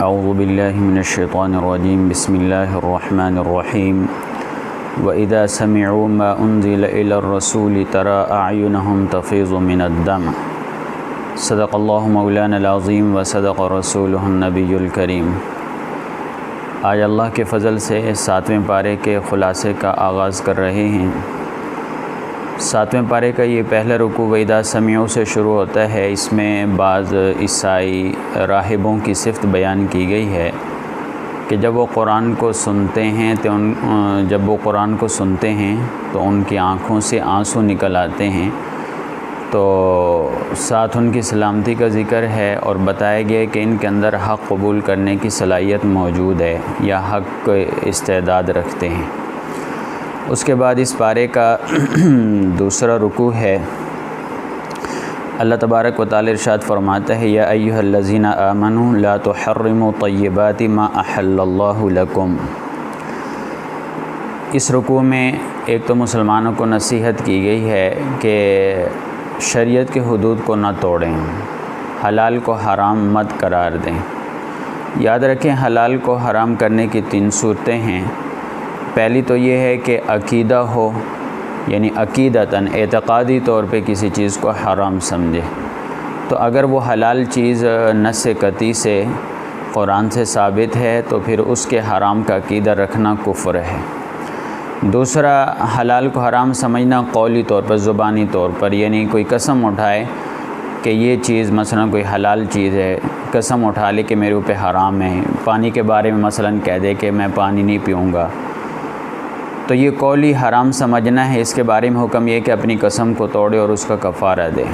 اعوذ باللہ من الشیطان الرجیم بسم اللہ الرحمن الرحیم وَإِذَا سَمِعُوا مَا أُنزِلَ إِلَى الرَّسُولِ تَرَى أَعْيُنَهُمْ تَفِيضُ مِنَ الدَّمْعِ صدق اللہ مولانا العظیم وصدق رسولہ النبی الکریم۔ آج اللہ کے فضل سے 7ویں پارے کے خلاصے کا آغاز کر رہے ہیں۔ 7ویں پارے کا یہ پہلا رکوع وَإِذَا سَمِعُوا سے شروع ہوتا ہے۔ اس میں بعض عیسائی راہبوں کی صفت بیان کی گئی ہے کہ جب وہ قرآن کو سنتے ہیں تو ان کی آنکھوں سے آنسو نکل آتے ہیں، تو ساتھ ان کی سلامتی کا ذکر ہے اور بتایا گیا کہ ان کے اندر حق قبول کرنے کی صلاحیت موجود ہے یا حق استعداد رکھتے ہیں۔ اس کے بعد اس پارے کا دوسرا رکوع ہے۔ اللہ تبارک و تعالی ارشاد فرماتا ہے یا ایھا الذین آمنوا لا تحرموا طیبات ما احل اللہ لکم۔ اس رکوع میں ایک تو مسلمانوں کو نصیحت کی گئی ہے کہ شریعت کے حدود کو نہ توڑیں، حلال کو حرام مت قرار دیں۔ یاد رکھیں حلال کو حرام کرنے کی 3 صورتیں ہیں۔ پہلی تو یہ ہے کہ عقیدہ ہو، یعنی عقیدتاً اعتقادی طور پہ کسی چیز کو حرام سمجھے، تو اگر وہ حلال چیز نص قطعی سے قرآن سے ثابت ہے تو پھر اس کے حرام کا عقیدہ رکھنا کفر ہے۔ دوسرا حلال کو حرام سمجھنا قولی طور پر، زبانی طور پر، یعنی کوئی قسم اٹھائے کہ یہ چیز مثلا کوئی حلال چیز ہے، قسم اٹھا لے کہ میرے اوپر حرام ہے۔ پانی کے بارے میں مثلا کہہ دے کہ میں پانی نہیں پیوں گا، تو یہ قولی حرام سمجھنا ہے۔ اس کے بارے میں حکم یہ کہ اپنی قسم کو توڑے اور اس کا کفارہ دے۔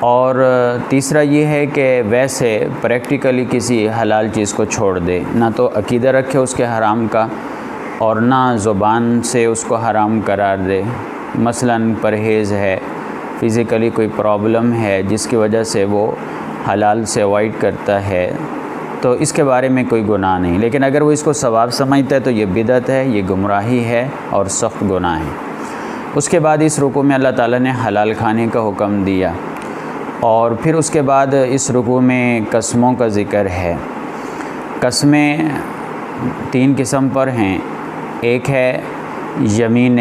اور تیسرا یہ ہے کہ ویسے پریکٹیکلی کسی حلال چیز کو چھوڑ دے، نہ تو عقیدہ رکھے اس کے حرام کا اور نہ زبان سے اس کو حرام قرار دے۔ مثلا پرہیز ہے، فزیکلی کوئی پرابلم ہے جس کی وجہ سے وہ حلال سے اوائڈ کرتا ہے، تو اس کے بارے میں کوئی گناہ نہیں۔ لیکن اگر وہ اس کو ثواب سمجھتا ہے تو یہ بدعت ہے، یہ گمراہی ہے اور سخت گناہ ہے۔ اس کے بعد اس رکوع میں اللہ تعالیٰ نے حلال کھانے کا حکم دیا، اور پھر اس کے بعد اس رکوع میں قسموں کا ذکر ہے۔ قسمیں 3 قسم پر ہیں۔ ایک ہے یمین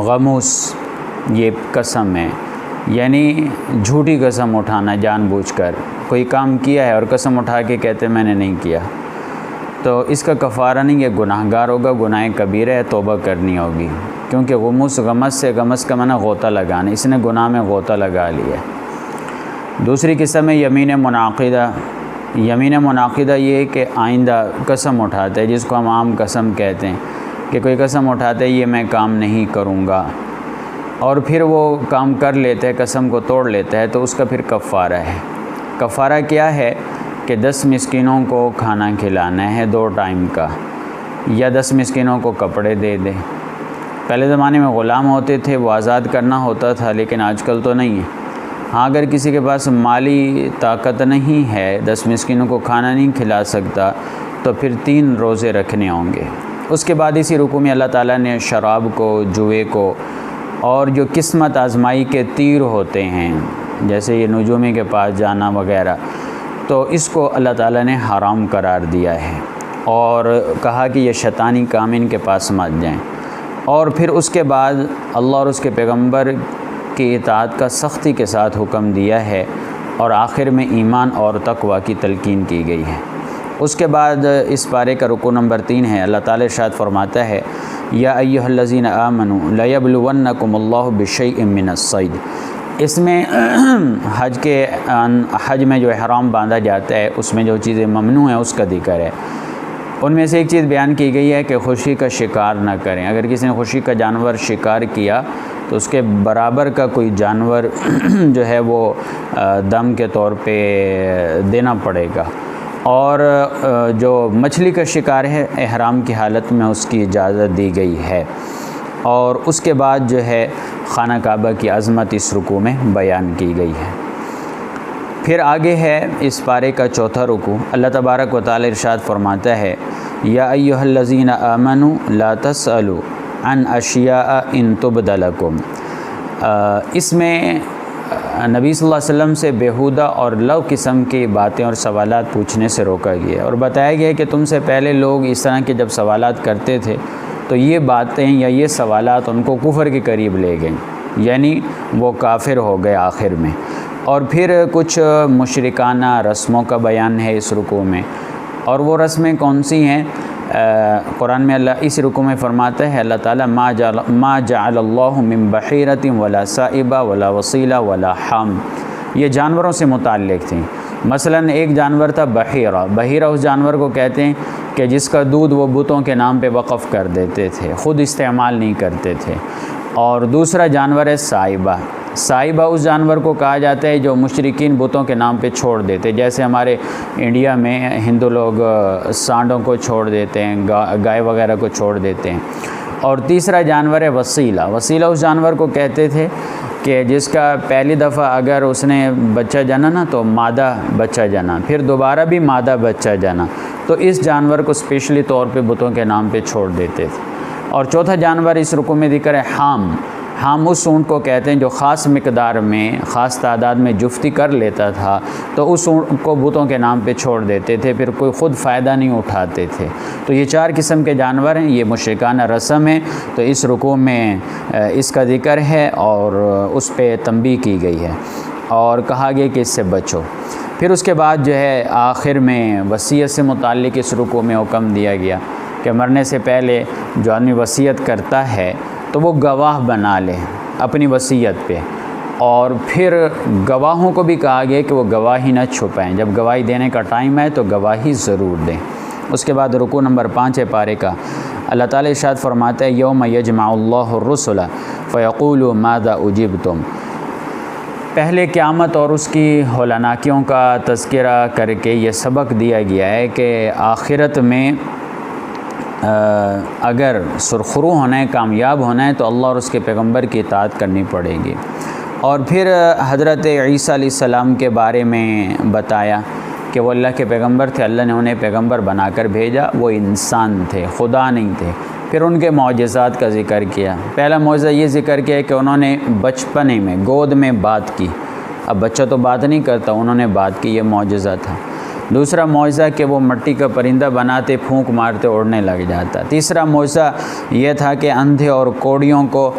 غموس، یہ قسم ہے، یعنی جھوٹی قسم اٹھانا جان بوجھ کر۔ کوئی کام کیا ہے اور قسم اٹھا کے کہتے میں نے نہیں کیا، تو اس کا کفارہ نہیں، یہ گناہ گار ہوگا، گناہ کبیرہ ہے، توبہ کرنی ہوگی، کیونکہ غموس غمس کا معنی غوطہ لگانا، اس نے گناہ میں غوطہ لگا لیا۔ دوسری قسم ہے یمین منعقدہ۔ یمین منعقدہ یہ ہے کہ آئندہ قسم اٹھاتا ہے، جس کو ہم عام قسم کہتے ہیں، کہ کوئی قسم اٹھاتا ہے یہ میں کام نہیں کروں گا، اور پھر وہ کام کر لیتا ہے، قسم کو توڑ لیتا ہے، تو اس کا پھر کفارہ ہے۔ کفارہ کیا ہے کہ 10 مسکینوں کو کھانا کھلانا ہے 2 ٹائم کا، یا 10 مسکینوں کو کپڑے دے دے۔ پہلے زمانے میں غلام ہوتے تھے، وہ آزاد کرنا ہوتا تھا، لیکن آج کل تو نہیں ہے۔ ہاں اگر کسی کے پاس مالی طاقت نہیں ہے، 10 مسکینوں کو کھانا نہیں کھلا سکتا، تو پھر 3 روزے رکھنے ہوں گے۔ اس کے بعد اسی رکوع میں اللہ تعالیٰ نے شراب کو، جوئے کو، اور جو قسمت آزمائی کے تیر ہوتے ہیں جیسے یہ نجومی کے پاس جانا وغیرہ، تو اس کو اللہ تعالیٰ نے حرام قرار دیا ہے، اور کہا کہ یہ شیطانی کام ان کے پاس مت جائیں۔ اور پھر اس کے بعد اللہ اور اس کے پیغمبر کی اطاعت کا سختی کے ساتھ حکم دیا ہے، اور آخر میں ایمان اور تقوی کی تلقین کی گئی ہے۔ اس کے بعد اس پارے کا رکوع نمبر 3 ہے۔ اللہ تعالیٰ ارشاد فرماتا ہے یا ایھا الذین آمنوا لیبلونکم اللہ بشیء من الصید۔ اس میں حج میں جو احرام باندھا جاتا ہے، اس میں جو چیزیں ممنوع ہیں اس کا ذکر ہے۔ ان میں سے ایک چیز بیان کی گئی ہے کہ خوشی کا شکار نہ کریں۔ اگر کسی نے خوشی کا جانور شکار کیا تو اس کے برابر کا کوئی جانور جو ہے وہ دم کے طور پہ دینا پڑے گا۔ اور جو مچھلی کا شکار ہے احرام کی حالت میں اس کی اجازت دی گئی ہے۔ اور اس کے بعد جو ہے خانہ کعبہ کی عظمت اس رکوع میں بیان کی گئی ہے۔ پھر آگے ہے اس پارے کا 4تھا رکوع۔ اللہ تبارک و تعالی ارشاد فرماتا ہے یا ایھا الذین آمنوا لا تسألوا عن اشیاء ان تبد لکم۔ اس میں نبی صلی اللہ علیہ وسلم سے بیہودہ اور لو قسم کی باتیں اور سوالات پوچھنے سے روکا گیا، اور بتایا گیا کہ تم سے پہلے لوگ اس طرح کے جب سوالات کرتے تھے تو یہ باتیں یا یہ سوالات ان کو کفر کے قریب لے گئیں، یعنی وہ کافر ہو گئے آخر میں۔ اور پھر کچھ مشرکانہ رسموں کا بیان ہے اس رکوع میں، اور وہ رسمیں کون سی ہیں؟ قرآن میں اللہ اس رکوع میں فرماتا ہے اللہ تعالیٰ ما جعل اللہ من بحیرۃ ولا سائبہ ولا وصیلہ ولا حام، یہ جانوروں سے متعلق تھیں۔ مثلا ایک جانور تھا بحیرہ، بحیرہ اس جانور کو کہتے ہیں کہ جس کا دودھ وہ بتوں کے نام پہ وقف کر دیتے تھے، خود استعمال نہیں کرتے تھے۔ اور دوسرا جانور ہے سائبہ، سائبہ اس جانور کو کہا جاتا ہے جو مشرکین بتوں کے نام پہ چھوڑ دیتے، جیسے ہمارے انڈیا میں ہندو لوگ سانڈوں کو چھوڑ دیتے ہیں، گائے وغیرہ کو چھوڑ دیتے ہیں۔ اور تیسرا جانور ہے وصیلہ، وصیلہ اس جانور کو کہتے تھے کہ جس کا پہلی دفعہ اگر اس نے بچہ جنا نا تو مادہ بچہ جنا، پھر دوبارہ بھی مادہ بچہ جنا، تو اس جانور کو اسپیشلی طور پہ بتوں کے نام پہ چھوڑ دیتے تھے۔ اور چوتھا جانور اس رکوع میں ذکر ہے حام، حام اس اونٹ کو کہتے ہیں جو خاص مقدار میں خاص تعداد میں جفتی کر لیتا تھا، تو اس اونٹ کو بتوں کے نام پہ چھوڑ دیتے تھے، پھر کوئی خود فائدہ نہیں اٹھاتے تھے۔ تو یہ 4 قسم کے جانور ہیں، یہ مشرکانہ رسم ہے، تو اس رکوع میں اس کا ذکر ہے اور اس پہ تنبیہ کی گئی ہے اور کہا گیا کہ اس سے بچو۔ پھر اس کے بعد جو ہے آخر میں وصیت سے متعلق اس رکوع میں حکم دیا گیا کہ مرنے سے پہلے جو آدمی وصیت کرتا ہے تو وہ گواہ بنا لے اپنی وصیت پہ، اور پھر گواہوں کو بھی کہا گیا کہ وہ گواہی نہ چھپائیں، جب گواہی دینے کا ٹائم ہے تو گواہی ضرور دیں۔ اس کے بعد رکوع نمبر 5 ہے پارے کا، اللہ تعالیٰ ارشاد فرماتا ہے یوم یجمع اللہ الرسل فیقول ماذا اجبتم۔ پہلے قیامت اور اس کی ہولناکیوں کا تذکرہ کر کے یہ سبق دیا گیا ہے کہ آخرت میں اگر سرخرو ہونا ہے، کامیاب ہونا ہے، تو اللہ اور اس کے پیغمبر کی اطاعت کرنی پڑے گی۔ اور پھر حضرت عیسیٰ علیہ السلام کے بارے میں بتایا کہ وہ اللہ کے پیغمبر تھے، اللہ نے انہیں پیغمبر بنا کر بھیجا، وہ انسان تھے، خدا نہیں تھے۔ پھر ان کے معجزات کا ذکر کیا۔ پہلا معجزہ یہ ذکر کیا کہ انہوں نے بچپنے میں گود میں بات کی، اب بچہ تو بات نہیں کرتا، انہوں نے بات کی، یہ معجزہ تھا۔ دوسرا معجزہ کہ وہ مٹی کا پرندہ بناتے، پھونک مارتے اڑنے لگ جاتا۔ تیسرا معجزہ یہ تھا کہ اندھے اور کوڑیوں کو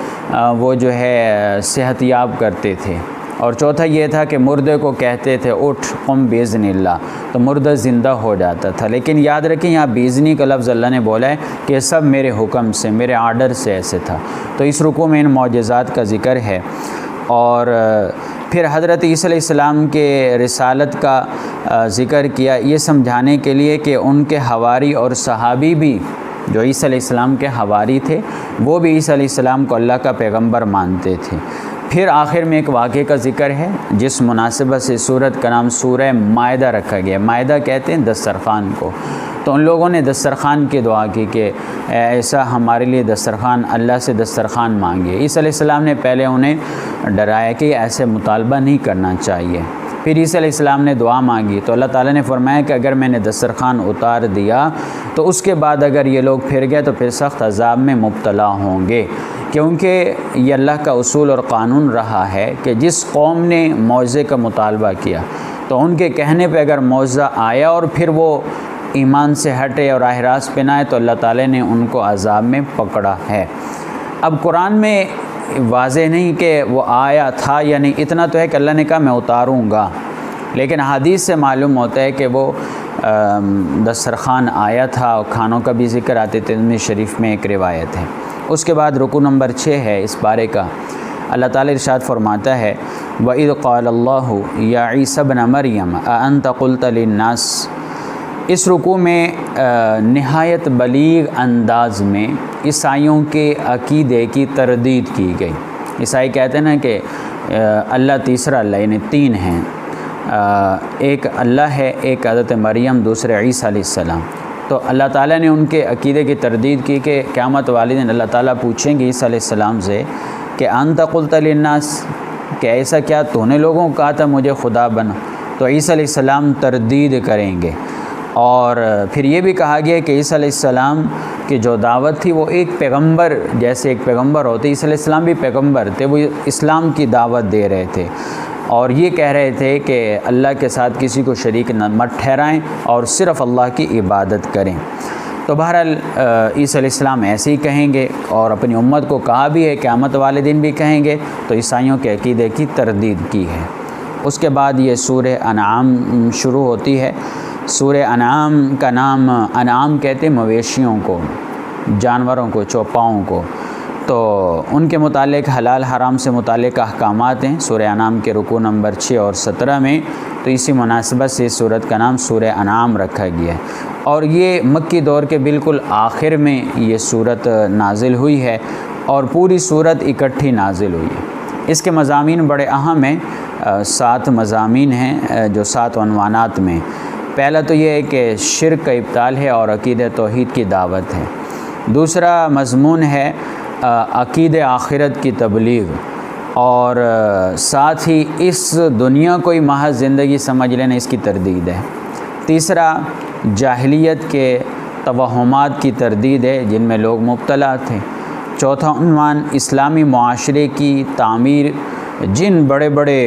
وہ جو ہے صحت یاب کرتے تھے۔ اور چوتھا یہ تھا کہ مردے کو کہتے تھے اٹھ قم باذن اللہ، تو مردہ زندہ ہو جاتا تھا۔ لیکن یاد رکھیں یہاں باذنی کا لفظ اللہ نے بولا ہے کہ یہ سب میرے حکم سے، میرے آرڈر سے ایسے تھا۔ تو اس رکوع میں ان معجزات کا ذکر ہے۔ اور پھر حضرت عیسیٰ علیہ السلام کے رسالت کا ذکر کیا، یہ سمجھانے کے لیے کہ ان کے حواری اور صحابی بھی جو عیسیٰ علیہ السلام کے حواری تھے، وہ بھی عیسیٰ علیہ السلام کو اللہ کا پیغمبر مانتے تھے۔ پھر آخر میں ایک واقعے کا ذکر ہے جس مناسبت سے سورت کا نام سورہ مائدہ رکھا گیا۔ مائدہ کہتے ہیں دسترخوان کو۔ تو ان لوگوں نے دسترخوان کی دعا کی کہ ایسا ہمارے لیے دسترخوان، اللہ سے دسترخوان مانگے۔ عیسیٰ علیہ السلام نے پہلے انہیں ڈرایا کہ ایسے مطالبہ نہیں کرنا چاہیے۔ پھر عیسیٰ علیہ السلام نے دعا مانگی تو اللہ تعالیٰ نے فرمایا کہ اگر میں نے دسترخوان اتار دیا تو اس کے بعد اگر یہ لوگ پھر گئے تو پھر سخت عذاب میں مبتلا ہوں گے، کیونکہ یہ اللہ کا اصول اور قانون رہا ہے کہ جس قوم نے معجزے کا مطالبہ کیا تو ان کے کہنے پہ اگر معجزہ آیا اور پھر وہ ایمان سے ہٹے اور راہ راست پہ نہ آئے تو اللہ تعالیٰ نے ان کو عذاب میں پکڑا ہے۔ اب قرآن میں واضح نہیں کہ وہ آیا تھا، یعنی اتنا تو ہے کہ اللہ نے کہا میں اتاروں گا، لیکن حدیث سے معلوم ہوتا ہے کہ وہ دسترخوان آیا تھا اور کھانوں کا بھی ذکر آتے ترمذی شریف میں ایک روایت ہے۔ اس کے بعد رکوع نمبر 6 ہے اس بارے کا، اللہ تعالیٰ ارشاد فرماتا ہے وَإِذْ قَالَ اللَّهُ يَا عِيسَى ابْنَ مَرْيَمَ أَأَنْتَ قُلْتَ لِلنَّاسِ۔ اس رکوع میں نہایت بلیغ انداز میں عیسائیوں کے عقیدے کی تردید کی گئی۔ عیسائی کہتے ہیں نا کہ اللہ تیسرا اللہ، یعنی 3 ہیں، ایک اللہ ہے، ایک حضرت مریم، دوسرے عیسیٰ علیہ السلام۔ تو اللہ تعالیٰ نے ان کے عقیدے کی تردید کی کہ قیامت والے دن اللہ تعالیٰ پوچھیں گے عیسیٰ علیہ السلام سے کہ انت قلت للناس، کہ ایسا کیا تو نے لوگوں کو کہا تھا مجھے خدا بنا؟ تو عیسیٰ علیہ السلام تردید کریں گے۔ اور پھر یہ بھی کہا گیا کہ عیسیٰ علیہ السلام کی جو دعوت تھی وہ ایک پیغمبر جیسے ایک پیغمبر ہوتے، عیسیٰ علیہ السلام بھی پیغمبر تھے، وہ اسلام کی دعوت دے رہے تھے۔ اور یہ کہہ رہے تھے کہ اللہ کے ساتھ کسی کو شریک مت ٹھہرائیں اور صرف اللہ کی عبادت کریں۔ تو بہرحال عیسیٰ علیہ السلام ایسے ہی کہیں گے اور اپنی امت کو کہا بھی ہے، قیامت والے دن بھی کہیں گے، تو عیسائیوں کے عقیدے کی تردید کی ہے۔ اس کے بعد یہ سورہ انعام شروع ہوتی ہے۔ سورہ انعام کا نام انعام کہتے ہیں مویشیوں کو، جانوروں کو، چوپاؤں کو، تو ان کے متعلق حلال حرام سے متعلق احکامات ہیں سورہ انعام کے رکوع نمبر 6 اور 17 میں، تو اسی مناسبت سے اس سورت کا نام سورہ انعام رکھا گیا ہے۔ اور یہ مکی دور کے بالکل آخر میں یہ سورت نازل ہوئی ہے اور پوری سورت اکٹھی نازل ہوئی ہے۔ اس کے مضامین بڑے اہم ہیں، 7 مضامین ہیں جو 7 عنوانات میں۔ پہلا تو یہ ہے کہ شرک کا ابطال ہے اور عقیدہ توحید کی دعوت ہے۔ دوسرا مضمون ہے عقیدہ آخرت کی تبلیغ، اور ساتھ ہی اس دنیا کو ہی محض زندگی سمجھ لینا، اس کی تردید ہے۔ تیسرا جاہلیت کے توہمات کی تردید ہے جن میں لوگ مبتلا تھے۔ چوتھا عنوان اسلامی معاشرے کی تعمیر جن بڑے بڑے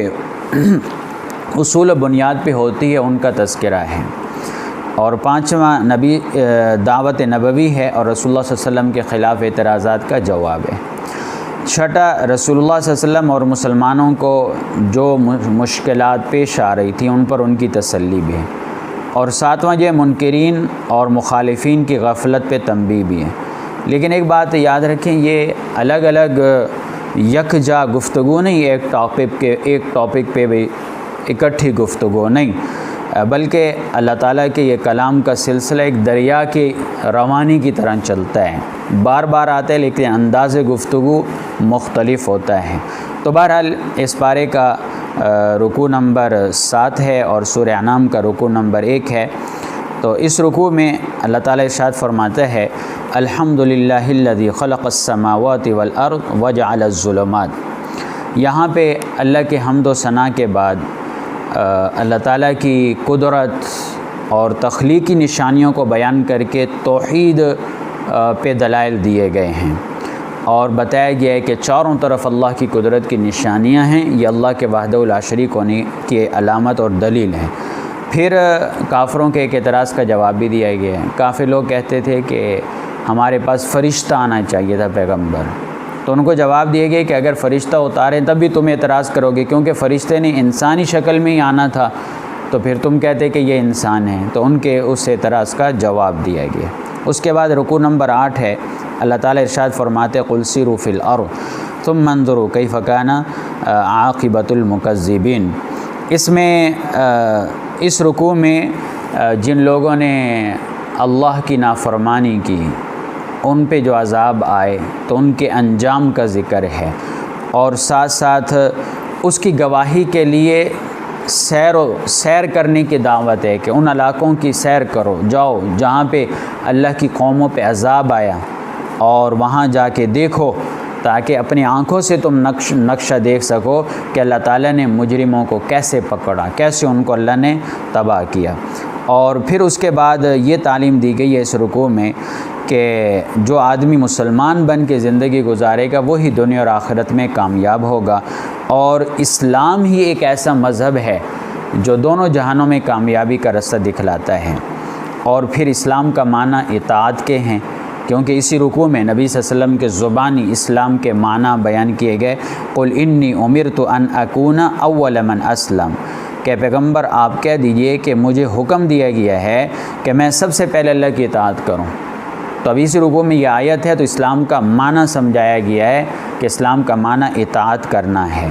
اصول و بنیاد پہ ہوتی ہے ان کا تذکرہ ہے۔ اور پانچواں دعوت نبوی ہے اور رسول اللہ صلی اللہ علیہ وسلم کے خلاف اعتراضات کا جواب ہے۔ چھٹا رسول اللہ صلی اللہ علیہ وسلم اور مسلمانوں کو جو مشکلات پیش آ رہی تھیں ان پر ان کی تسلی بھی ہے۔ اور ساتواں جو منکرین اور مخالفین کی غفلت پہ تنبیہ بھی ہے۔ لیکن ایک بات یاد رکھیں، یہ الگ الگ یکجا گفتگو نہیں، ایک ٹاپک پہ بھی اکٹھی گفتگو نہیں، بلکہ اللہ تعالیٰ کے یہ کلام کا سلسلہ ایک دریا کی روانی کی طرح چلتا ہے، بار بار آتا ہے لیکن انداز گفتگو مختلف ہوتا ہے۔ تو بہرحال اس پارے کا رکوع نمبر 7 ہے اور سورہ انعام کا رکوع نمبر 1 ہے۔ تو اس رکوع میں اللہ تعالیٰ ارشاد فرماتا ہے الحمدللہ الذی خلق السماوات والارض وجعل الظلمات۔ یہاں پہ اللہ کے حمد و ثنا کے بعد اللہ تعالیٰ کی قدرت اور تخلیقی نشانیوں کو بیان کر کے توحید پہ دلائل دیے گئے ہیں اور بتایا گیا ہے کہ چاروں طرف اللہ کی قدرت کی نشانیاں ہیں، یہ اللہ کے وحدہ لا شریک ہونے کی علامت اور دلیل ہے۔ پھر کافروں کے ایک اعتراض کا جواب بھی دیا گیا ہے۔ کافر لوگ کہتے تھے کہ ہمارے پاس فرشتہ آنا چاہیے تھا پیغمبر، تو ان کو جواب دیا گیا کہ اگر فرشتہ اتاریں تب بھی تم اعتراض کرو گے، کیونکہ فرشتے نے انسانی شکل میں ہی آنا تھا، تو پھر تم کہتے کہ یہ انسان ہے، تو ان کے اس اعتراض کا جواب دیا گیا۔ اس کے بعد رکوع نمبر 8 ہے، اللہ تعالیٰ ارشاد فرماتے قل سیروا فی الارض ثم انظروا کیف کان عاقبۃ المکذبین۔ اس میں اس رکوع میں جن لوگوں نے اللہ کی نافرمانی کی ان پہ جو عذاب آئے تو ان کے انجام کا ذکر ہے، اور ساتھ ساتھ اس کی گواہی کے لیے سیر کرنے کی دعوت ہے کہ ان علاقوں کی سیر کرو، جاؤ جہاں پہ اللہ کی قوموں پہ عذاب آیا، اور وہاں جا کے دیکھو تاکہ اپنی آنکھوں سے تم نقشہ دیکھ سکو کہ اللہ تعالیٰ نے مجرموں کو کیسے پکڑا، کیسے ان کو اللہ نے تباہ کیا۔ اور پھر اس کے بعد یہ تعلیم دی گئی ہے اس رکوع میں کہ جو آدمی مسلمان بن کے زندگی گزارے گا وہی دنیا اور آخرت میں کامیاب ہوگا، اور اسلام ہی ایک ایسا مذہب ہے جو دونوں جہانوں میں کامیابی کا رستہ دکھلاتا ہے۔ اور پھر اسلام کا معنی اطاعت کے ہیں، کیونکہ اسی رکوع میں نبی صلی اللہ علیہ وسلم کے زبانی اسلام کے معنی بیان کیے گئے قل انی امرت ان اکون اول من اسلم، کہ پیغمبر آپ کہہ دیجئے کہ مجھے حکم دیا گیا ہے کہ میں سب سے پہلے اللہ کی اطاعت کروں۔ تو اب اسی رکوع میں یہ آیت ہے تو اسلام کا معنی سمجھایا گیا ہے کہ اسلام کا معنی اطاعت کرنا ہے۔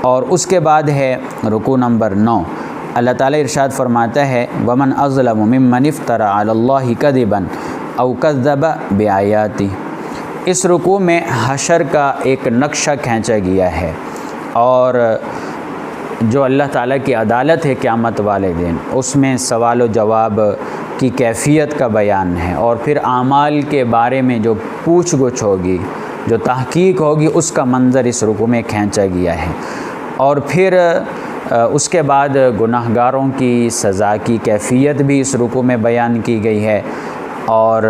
اور اس کے بعد ہے رکوع نمبر 9، اللہ تعالیٰ ارشاد فرماتا ہے ومن اظلم ممن افترى علی اللہ کذبا او کذب بآیاتی۔ اس رکوع میں حشر کا ایک نقشہ کھینچا گیا ہے، اور جو اللہ تعالیٰ کی عدالت ہے قیامت والے دن، اس میں سوال و جواب کی کیفیت کا بیان ہے، اور پھر اعمال کے بارے میں جو پوچھ گچھ ہوگی، جو تحقیق ہوگی، اس کا منظر اس رکوع میں کھینچا گیا ہے۔ اور پھر اس کے بعد گناہگاروں کی سزا کی کیفیت بھی اس رکوع میں بیان کی گئی ہے، اور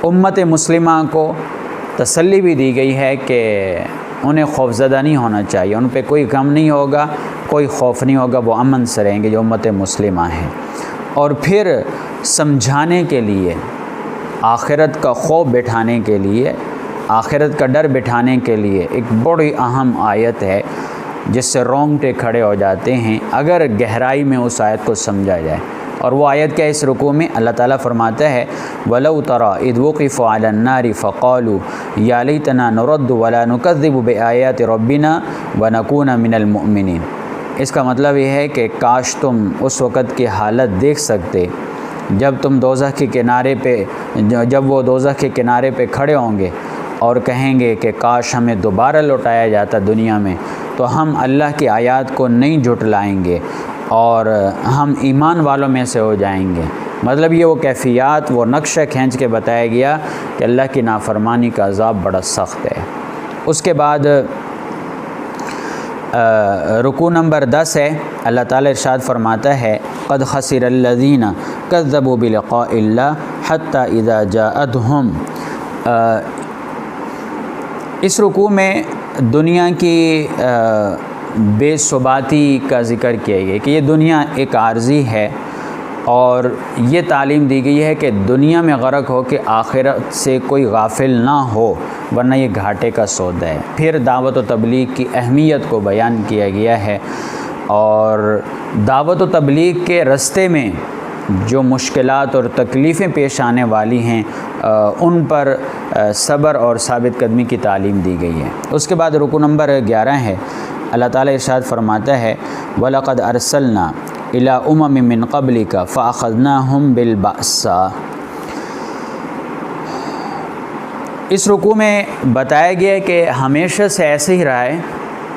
امت مسلمہ کو تسلی بھی دی گئی ہے کہ انہیں خوفزدہ نہیں ہونا چاہیے، ان پہ کوئی غم نہیں ہوگا، کوئی خوف نہیں ہوگا، وہ امن سے رہیں گے جو امت مسلمہ ہیں۔ اور پھر سمجھانے کے لیے، آخرت کا خوف بٹھانے کے لیے، آخرت کا ڈر بٹھانے کے لیے ایک بڑی اہم آیت ہے جس سے رونگٹے کھڑے ہو جاتے ہیں اگر گہرائی میں اس آیت کو سمجھا جائے۔ اور وہ آیت کیا ہے؟ اس رکوع میں اللہ تعالیٰ فرماتا ہے وَلَوْ تَرَىٰ إِذْ وُقِفُوا عَلَى النَّارِ فَقَالُوا يَا لَيْتَنَا نُرَدُّ وَلَا نُكَذِّبُ بِآيَاتِ رَبِّنَا وَنَكُونَ مِنَ الْمُؤْمِنِينَ۔ اس کا مطلب یہ ہے کہ کاش تم اس وقت کی حالت دیکھ سکتے جب تم دوزخ کے کنارے پہ، جب وہ دوزخ کے کنارے پہ کھڑے ہوں گے اور کہیں گے کہ کاش ہمیں دوبارہ لوٹایا جاتا دنیا میں تو ہم اللہ کی آیات کو نہیں جھٹلائیں گے اور ہم ایمان والوں میں سے ہو جائیں گے۔ مطلب یہ وہ کیفیات، وہ نقشہ کھینچ کے بتایا گیا کہ اللہ کی نافرمانی کا عذاب بڑا سخت ہے۔ اس کے بعد رکوع نمبر 10 ہے، اللہ تعالیٰ ارشاد فرماتا ہے قد خسر الذین کذبوا بلقاء اللہ حتی اذا جاءتہم۔ اس رکوع میں دنیا کی بے ثباتی کا ذکر کیا گیا کہ یہ دنیا ایک عارضی ہے، اور یہ تعلیم دی گئی ہے کہ دنیا میں غرق ہو کہ آخرت سے کوئی غافل نہ ہو، ورنہ یہ گھاٹے کا سودا ہے۔ پھر دعوت و تبلیغ کی اہمیت کو بیان کیا گیا ہے، اور دعوت و تبلیغ کے رستے میں جو مشکلات اور تکلیفیں پیش آنے والی ہیں ان پر صبر اور ثابت قدمی کی تعلیم دی گئی ہے۔ اس کے بعد رکوع نمبر 11 ہے، اللہ تعالیٰ ارشاد فرماتا ہے وَلَقَدْ أَرْسَلْنَا إِلَىٰ أُمَمٍ مِّن قَبْلِكَ فَأَخَذْنَاهُمْ بِالْبَأْسَاءِ۔ اس رکوع میں بتایا گیا کہ ہمیشہ سے ایسے ہی رہا ہے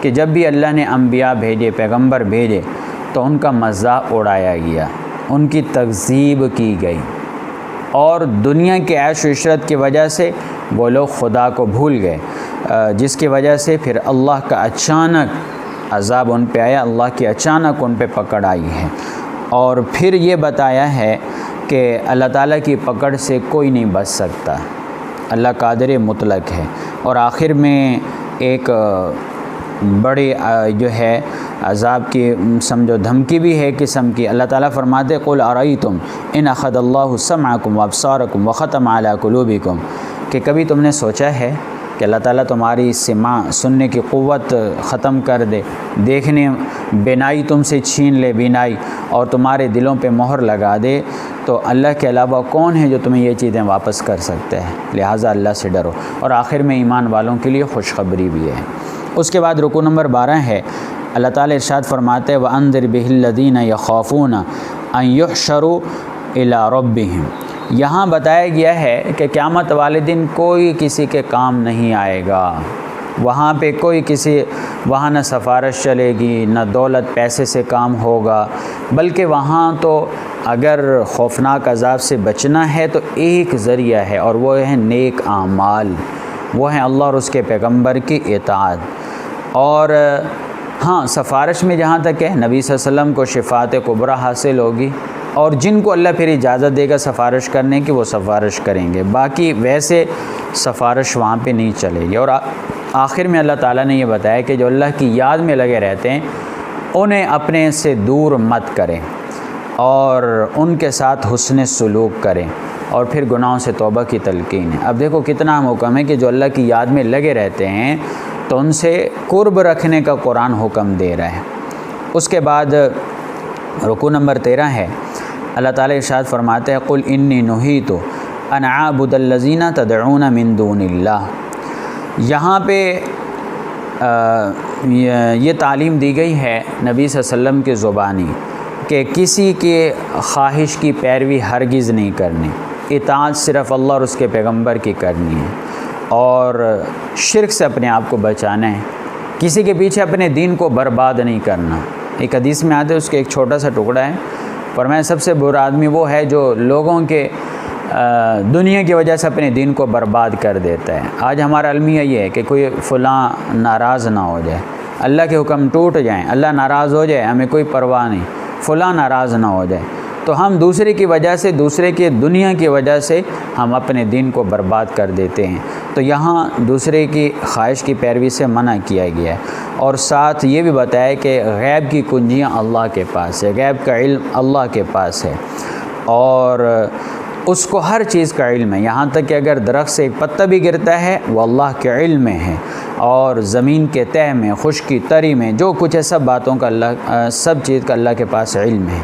کہ جب بھی اللہ نے انبیاء بھیجے، پیغمبر بھیجے، تو ان کا مذاق اڑایا گیا، ان کی تکذیب کی گئی، اور دنیا کے عیش و عشرت کی وجہ سے وہ لوگ خدا کو بھول گئے، جس کی وجہ سے پھر اللہ کا اچانک عذاب ان پہ آیا، اللہ کی اچانک ان پہ پکڑ آئی ہے۔ اور پھر یہ بتایا ہے کہ اللہ تعالیٰ کی پکڑ سے کوئی نہیں بچ سکتا، اللہ قادر مطلق ہے۔ اور آخر میں ایک بڑی جو ہے عذاب کی سمجھو دھمکی بھی ہے قسم کی۔ اللہ تعالیٰ فرماتے قُلْ أَرَأَيْتُمْ إِنْ أَخَذَ اللَّهُ سَمْعَكُمْ وَأَبْصَارَكُمْ وَخَتَمَ عَلَىٰ قُلُوبِكُمْ، کہ کبھی تم نے سوچا ہے کہ اللہ تعالیٰ تمہاری سماع، سننے کی قوت ختم کر دے، دیکھنے بینائی تم سے چھین لے بینائی، اور تمہارے دلوں پہ مہر لگا دے، تو اللہ کے علاوہ کون ہے جو تمہیں یہ چیزیں واپس کر سکتے ہیں؟ لہٰذا اللہ سے ڈرو۔ اور آخر میں ایمان والوں کے لیے خوشخبری بھی ہے۔ اس کے بعد رکوع نمبر 12 ہے، اللہ تعالیٰ ارشاد فرماتے ہیں وَأَنذِرْ بِهِ الَّذِينَ يَخَافُونَ أَن يُحْشَرُوا إِلَىٰ رَبِّهِمْ۔ یہاں بتایا گیا ہے کہ قیامت والے دن کوئی کسی کے کام نہیں آئے گا، وہاں پہ کوئی کسی، وہاں نہ سفارش چلے گی، نہ دولت پیسے سے کام ہوگا، بلکہ وہاں تو اگر خوفناک عذاب سے بچنا ہے تو ایک ذریعہ ہے، اور وہ ہے نیک اعمال، وہ ہیں اللہ اور اس کے پیغمبر کی اطاعت۔ اور ہاں، سفارش میں جہاں تک ہے نبی صلی اللہ علیہ وسلم کو شفاعت کبریٰ حاصل ہوگی، اور جن کو اللہ پھر اجازت دے گا سفارش کرنے کی وہ سفارش کریں گے، باقی ویسے سفارش وہاں پہ نہیں چلے گی۔ اور آخر میں اللہ تعالیٰ نے یہ بتایا کہ جو اللہ کی یاد میں لگے رہتے ہیں انہیں اپنے سے دور مت کریں، اور ان کے ساتھ حسن سلوک کریں، اور پھر گناہوں سے توبہ کی تلقین ہے۔ اب دیکھو کتنا حکم ہے کہ جو اللہ کی یاد میں لگے رہتے ہیں تو ان سے قرب رکھنے کا قرآن حکم دے رہا ہے۔ اس کے بعد رکوع نمبر 13 ہے، اللہ تعالیٰ ارشاد فرماتے ہیں قُلْ إِنِّي نُهِيتُ أَنْ أَعْبُدَ الَّذِينَ تَدْعُونَ مِن دُونِ اللَّهِ۔ یہاں پہ یہ تعلیم دی گئی ہے نبی صلی اللہ علیہ وسلم کے زبانی کہ کسی کے خواہش کی پیروی ہرگز نہیں کرنی، اطاعت صرف اللہ اور اس کے پیغمبر کی کرنی ہے، اور شرک سے اپنے آپ کو بچانا ہے، کسی کے پیچھے اپنے دین کو برباد نہیں کرنا۔ ایک حدیث میں آتے اس کے ایک چھوٹا سا ٹکڑا ہے، فرمایا سب سے برا آدمی وہ ہے جو لوگوں کے دنیا کی وجہ سے اپنے دین کو برباد کر دیتا ہے۔ آج ہمارا المیہ یہ ہے کہ کوئی فلاں ناراض نہ ہو جائے، اللہ کے حکم ٹوٹ جائیں، اللہ ناراض ہو جائے، ہمیں کوئی پرواہ نہیں، فلاں ناراض نہ ہو جائے، تو ہم دوسرے کی وجہ سے، دوسرے کی دنیا کی وجہ سے ہم اپنے دین کو برباد کر دیتے ہیں۔ تو یہاں دوسرے کی خواہش کی پیروی سے منع کیا گیا ہے، اور ساتھ یہ بھی بتایا کہ غیب کی کنجیاں اللہ کے پاس ہے، غیب کا علم اللہ کے پاس ہے، اور اس کو ہر چیز کا علم ہے، یہاں تک کہ اگر درخت سے ایک پتا بھی گرتا ہے وہ اللہ کے علم میں ہے، اور زمین کے تہہ میں، خشکی تری میں جو کچھ ہے سب باتوں کا اللہ، سب چیز کا اللہ کے پاس علم ہے۔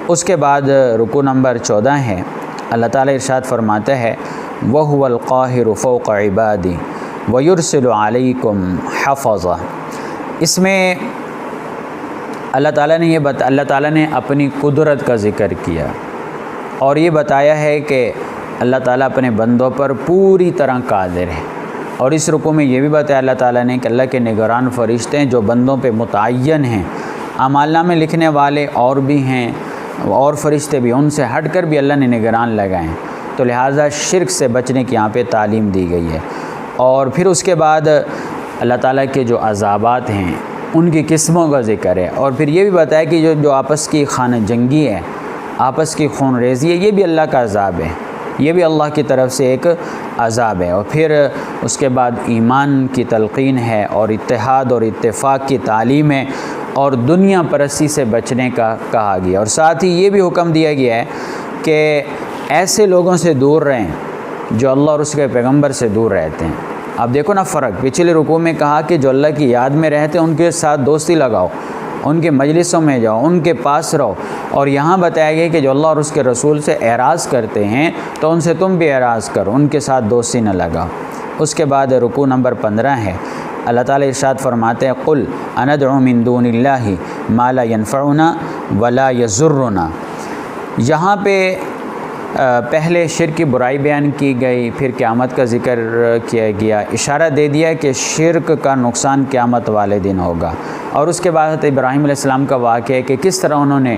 اس کے بعد رکوع نمبر 14 ہے، اللہ تعالیٰ ارشاد فرماتا ہے وَهُوَ الْقَاهِرُ فَوْقَ عِبَادِهِ وَيُرْسِلُ عَلَيْكُمْ حَفَظًا۔ اس میں اللہ تعالیٰ نے اپنی قدرت کا ذکر کیا اور یہ بتایا ہے کہ اللہ تعالیٰ اپنے بندوں پر پوری طرح قادر ہے، اور اس رکوع میں یہ بھی بتایا اللہ تعالیٰ نے کہ اللہ کے نگران فرشتے ہیں جو بندوں پہ متعین ہیں، اعمال نامے لکھنے والے اور بھی ہیں اور فرشتے بھی، ان سے ہٹ کر بھی اللہ نے نگران لگائے ہیں، تو لہٰذا شرک سے بچنے کی یہاں پہ تعلیم دی گئی ہے۔ اور پھر اس کے بعد اللہ تعالیٰ کے جو عذابات ہیں ان کی قسموں کا ذکر ہے، اور پھر یہ بھی بتایا کہ جو آپس کی خانہ جنگی ہے، آپس کی خون ریزی ہے، یہ بھی اللہ کا عذاب ہے، یہ بھی اللہ کی طرف سے ایک عذاب ہے۔ اور پھر اس کے بعد ایمان کی تلقین ہے اور اتحاد اور اتفاق کی تعلیم ہے، اور دنیا پرستی سے بچنے کا کہا گیا، اور ساتھ ہی یہ بھی حکم دیا گیا ہے کہ ایسے لوگوں سے دور رہیں جو اللہ اور اس کے پیغمبر سے دور رہتے ہیں۔ اب دیکھو نا فرق، پچھلے رکوع میں کہا کہ جو اللہ کی یاد میں رہتے ہیں ان کے ساتھ دوستی لگاؤ، ان کے مجلسوں میں جاؤ، ان کے پاس رہو، اور یہاں بتایا گیا کہ جو اللہ اور اس کے رسول سے اعراض کرتے ہیں تو ان سے تم بھی اعراض کرو، ان کے ساتھ دوستی نہ لگاؤ۔ اس کے بعد رکوع نمبر 15 ہے، اللہ تعالیٰ ارشاد فرماتے ہیں قُلْ أَنَدْعُو مِن دُونِ اللَّهِ مَا لَا يَنفَعُنَا وَلَا يَضُرُّنَا۔ یہاں پہ پہلے شرک کی برائی بیان کی گئی، پھر قیامت کا ذکر کیا گیا، اشارہ دے دیا کہ شرک کا نقصان قیامت والے دن ہوگا، اور اس کے بعد حضرت ابراہیم علیہ السلام کا واقعہ ہے کہ کس طرح انہوں نے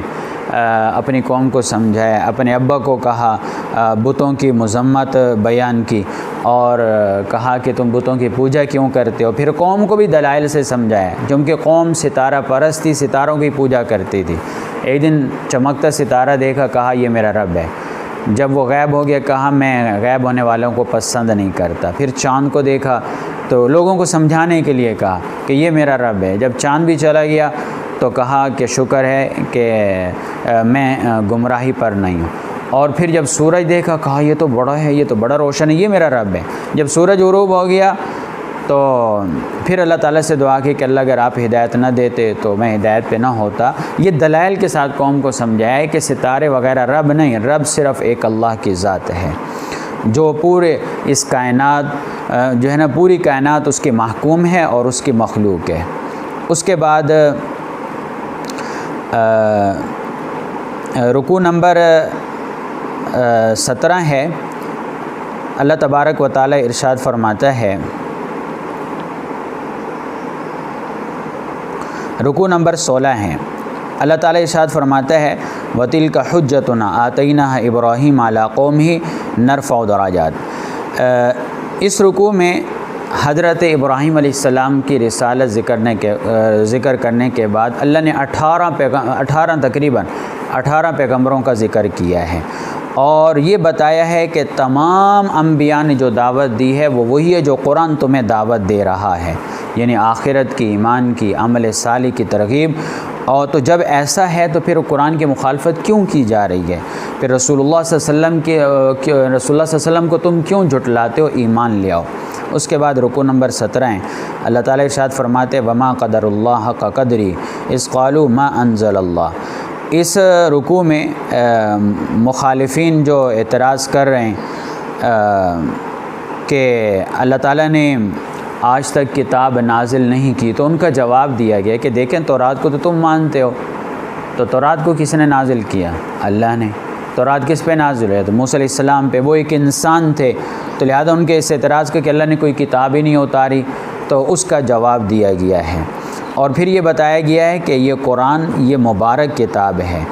اپنی قوم کو سمجھایا، اپنے ابا کو کہا، بتوں کی مذمت بیان کی اور کہا کہ تم بتوں کی پوجا کیوں کرتے ہو، پھر قوم کو بھی دلائل سے سمجھایا، کیونکہ قوم ستارہ پرست تھی، ستاروں کی پوجا کرتی تھی۔ ایک دن چمکتا ستارہ دیکھا، کہا یہ میرا رب ہے، جب وہ غائب ہو گیا کہا میں غائب ہونے والوں کو پسند نہیں کرتا، پھر چاند کو دیکھا تو لوگوں کو سمجھانے کے لیے کہا کہ یہ میرا رب ہے، جب چاند بھی چلا گیا تو کہا کہ شکر ہے کہ میں گمراہی پر نہیں ہوں، اور پھر جب سورج دیکھا کہا یہ تو بڑا ہے، یہ تو بڑا روشن ہے، یہ میرا رب ہے۔ جب سورج غروب ہو گیا تو پھر اللہ تعالیٰ سے دعا کی کہ اللہ اگر آپ ہدایت نہ دیتے تو میں ہدایت پہ نہ ہوتا۔ یہ دلائل کے ساتھ قوم کو سمجھایا کہ ستارے وغیرہ رب نہیں، رب صرف ایک اللہ کی ذات ہے جو پورے اس کائنات جو ہے نا، پوری کائنات اس کی محکوم ہے اور اس کی مخلوق ہے۔ اس کے بعد رکوع نمبر 17 ہے، اللہ تبارک و تعالی ارشاد فرماتا ہے، رکوع نمبر 16 ہے، اللہ تعالی ارشاد فرماتا ہے وَتِلْكَ حُجَّتُنَا آتَيْنَاهَا إِبْرَاهِيمَ عَلَىٰ قَوْمِهِ نَرْفَعُ دَرَجَاتٍ۔ اس رکوع میں حضرت ابراہیم علیہ السلام کی رسالت ذکر کرنے کے بعد اللہ نے 18 پیغمبروں کا ذکر کیا ہے، اور یہ بتایا ہے کہ تمام انبیاء نے جو دعوت دی ہے وہ وہی ہے جو قرآن تمہیں دعوت دے رہا ہے، یعنی آخرت کی، ایمان کی، عمل صالح کی ترغیب۔ اور تو جب ایسا ہے تو پھر قرآن کی مخالفت کیوں کی جا رہی ہے؟ پھر رسول اللہ صلی اللہ علیہ وسلم کو تم کیوں جھٹلاتے ہو؟ ایمان لے آؤ۔ اس کے بعد رکوع نمبر 17 ہیں، اللہ تعالیٰ ارشاد فرماتے وما قدر اللہ حق قدری اذ قالوا ما انزل اللہ۔ اس رکوع میں مخالفین جو اعتراض کر رہے ہیں کہ اللہ تعالیٰ نے آج تک کتاب نازل نہیں کی، تو ان کا جواب دیا گیا کہ دیکھیں تورات کو تو تم مانتے ہو، تو تورات کو کس نے نازل کیا؟ اللہ نے۔ تورات کس پہ نازل ہے؟ تو موسیٰ علیہ السلام پہ، وہ ایک انسان تھے، تو لہذا ان کے اس اعتراض کہ اللہ نے کوئی کتاب ہی نہیں اتاری، تو اس کا جواب دیا گیا ہے۔ اور پھر یہ بتایا گیا ہے کہ یہ قرآن یہ مبارک کتاب ہے،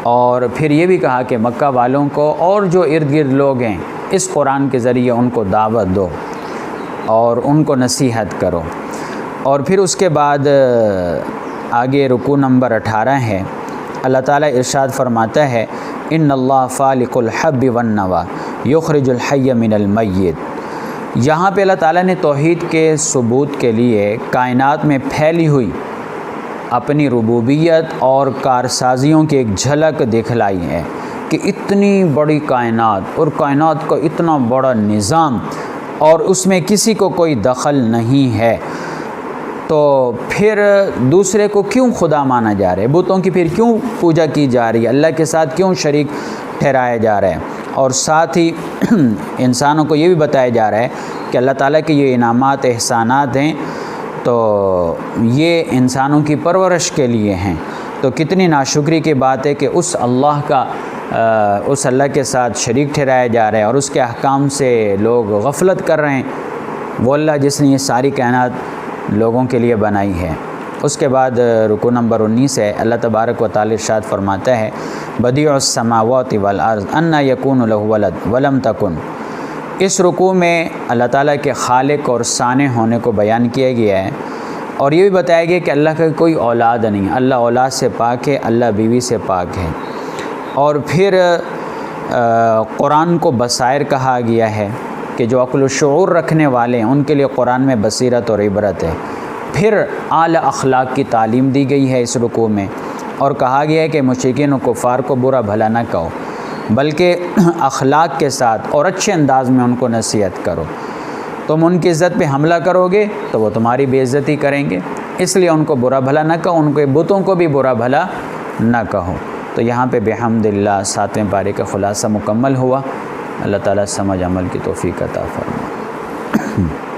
اور پھر یہ بھی کہا کہ مکہ والوں کو اور جو ارد گرد لوگ ہیں اس قرآن کے ذریعے ان کو دعوت دو اور ان کو نصیحت کرو۔ اور پھر اس کے بعد آگے رکوع نمبر 18 ہے، اللہ تعالیٰ ارشاد فرماتا ہے ان اللہ فالق الحب والنوى یخرج الحی من المیت۔ یہاں پہ اللہ تعالیٰ نے توحید کے ثبوت کے لیے کائنات میں پھیلی ہوئی اپنی ربوبیت اور کارسازیوں کی ایک جھلک دکھلائی ہے کہ اتنی بڑی کائنات اور کائنات کا اتنا بڑا نظام اور اس میں کسی کو کوئی دخل نہیں ہے، تو پھر دوسرے کو کیوں خدا مانا جا رہا ہے؟ بتوں کی پھر کیوں پوجا کی جا رہی ہے؟ اللہ کے ساتھ کیوں شریک ٹھہرایا جا رہا ہے؟ اور ساتھ ہی انسانوں کو یہ بھی بتایا جا رہا ہے کہ اللہ تعالیٰ کے یہ انعامات احسانات ہیں تو یہ انسانوں کی پرورش کے لیے ہیں۔ تو کتنی ناشکری کی بات ہے کہ اس اللہ کے ساتھ شریک ٹھہرایا جا رہا ہے اور اس کے احکام سے لوگ غفلت کر رہے ہیں، وہ اللہ جس نے یہ ساری کائنات لوگوں کے لیے بنائی ہے۔ اس کے بعد رکوع نمبر 19 ہے، اللہ تبارک و تعالی ارشاد فرماتا ہے بدیع السماوات والارض انا یکون لہ ولد ولم تکن۔ اس رکوع میں اللہ تعالیٰ کے خالق اور صانع ہونے کو بیان کیا گیا ہے، اور یہ بھی بتایا گیا کہ اللہ کا کوئی اولاد نہیں، اللہ اولاد سے پاک ہے، اللہ بیوی سے پاک ہے۔ اور پھر قرآن کو بصائر کہا گیا ہے کہ جو عقل و شعور رکھنے والے ہیں ان کے لیے قرآن میں بصیرت اور عبرت ہے۔ پھر اعلیٰ اخلاق کی تعلیم دی گئی ہے اس رکوع میں، اور کہا گیا ہے کہ مشرکین و کفار کو برا بھلا نہ کہو، بلکہ اخلاق کے ساتھ اور اچھے انداز میں ان کو نصیحت کرو۔ تم ان کی عزت پہ حملہ کرو گے تو وہ تمہاری بے عزتی کریں گے، اس لیے ان کو برا بھلا نہ کہو، ان کے بتوں کو بھی برا بھلا نہ کہو۔ تو یہاں پہ بحمد اللہ 7ویں پارے کا خلاصہ مکمل ہوا۔ اللہ تعالیٰ سمجھ عمل کی توفیق عطا فرمائے۔